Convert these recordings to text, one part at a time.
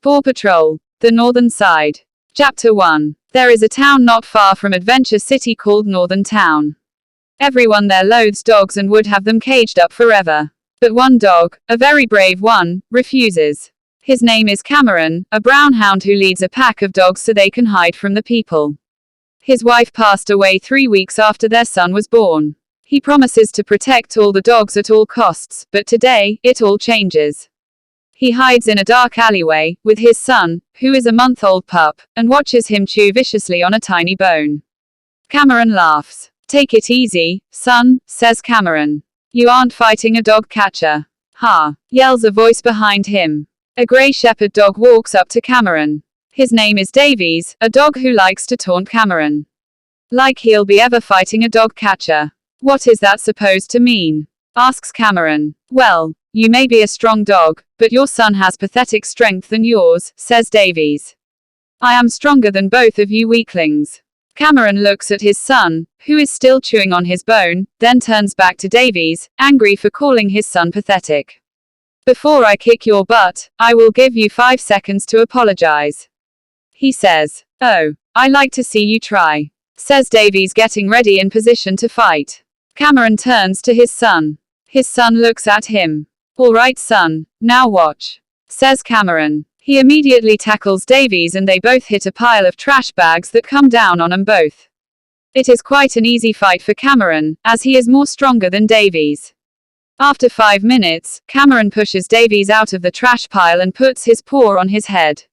Paw Patrol: The Northern Side. Chapter 1. There is a town not far from Adventure City called Northern Town. Everyone there loathes dogs and would have them caged up forever. But one dog, a very brave one, refuses. His name is Cameron, a brown hound who leads a pack of dogs so they can hide from the people. His wife passed away 3 weeks after their son was born. He promises to protect all the dogs at all costs, but today, it all changes. He hides in a dark alleyway, with his son, who is a month-old pup, and watches him chew viciously on a tiny bone. Cameron laughs. "Take it easy, son," says Cameron. "You aren't fighting a dog catcher." "Ha!" yells a voice behind him. A grey shepherd dog walks up to Cameron. His name is Davies, a dog who likes to taunt Cameron. Like he'll be ever fighting a dog catcher. "What is that supposed to mean?" asks Cameron. "Well, you may be a strong dog, but your son has pathetic strength than yours," says Davies. "I am stronger than both of you weaklings." Cameron looks at his son, who is still chewing on his bone, then turns back to Davies, angry for calling his son pathetic. "Before I kick your butt, I will give you 5 seconds to apologize," he says. "Oh, I like to see you try," says Davies, getting ready in position to fight. Cameron turns to his son. His son looks at him. "All right, son, now watch," says Cameron. He immediately tackles Davies and they both hit a pile of trash bags that come down on them both. It is quite an easy fight for Cameron, as he is more stronger than Davies. After 5 minutes, Cameron pushes Davies out of the trash pile and puts his paw on his head.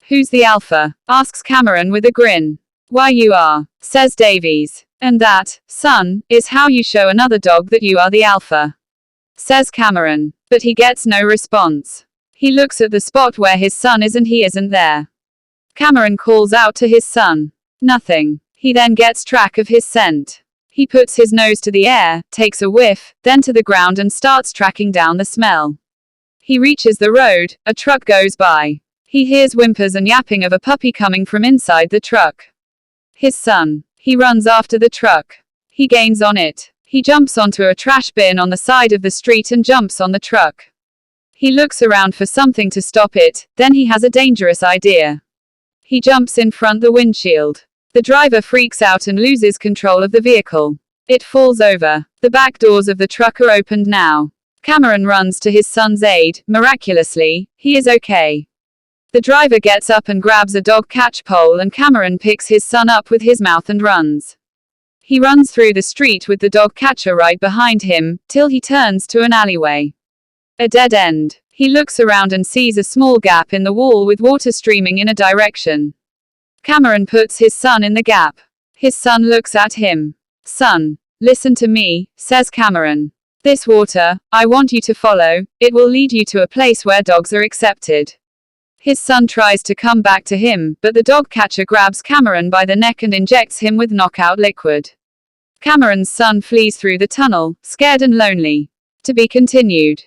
"Who's the alpha?" asks Cameron with a grin. "Why, you are," says Davies. "And that, son, is how you show another dog that you are the alpha," says Cameron. But he gets no response. He looks at the spot where his son is and he isn't there. Cameron calls out to his son. Nothing. He then gets track of his scent. He puts his nose to the air, takes a whiff, then to the ground and starts tracking down the smell. He reaches the road, a truck goes by. He hears whimpers and yapping of a puppy coming from inside the truck. His son. He runs after the truck. He gains on it. He jumps onto a trash bin on the side of the street and jumps on the truck. He looks around for something to stop it, then he has a dangerous idea. He jumps in front the windshield. The driver freaks out and loses control of the vehicle. It falls over. The back doors of the truck are opened now. Cameron runs to his son's aid. Miraculously, he is okay. The driver gets up and grabs a dog catch pole and Cameron picks his son up with his mouth and runs. He runs through the street with the dog catcher right behind him, till he turns to an alleyway. A dead end. He looks around and sees a small gap in the wall with water streaming in a direction. Cameron puts his son in the gap. His son looks at him. "Son, listen to me," says Cameron. "This water, I want you to follow, it will lead you to a place where dogs are accepted." His son tries to come back to him, but the dog catcher grabs Cameron by the neck and injects him with knockout liquid. Cameron's son flees through the tunnel, scared and lonely. To be continued.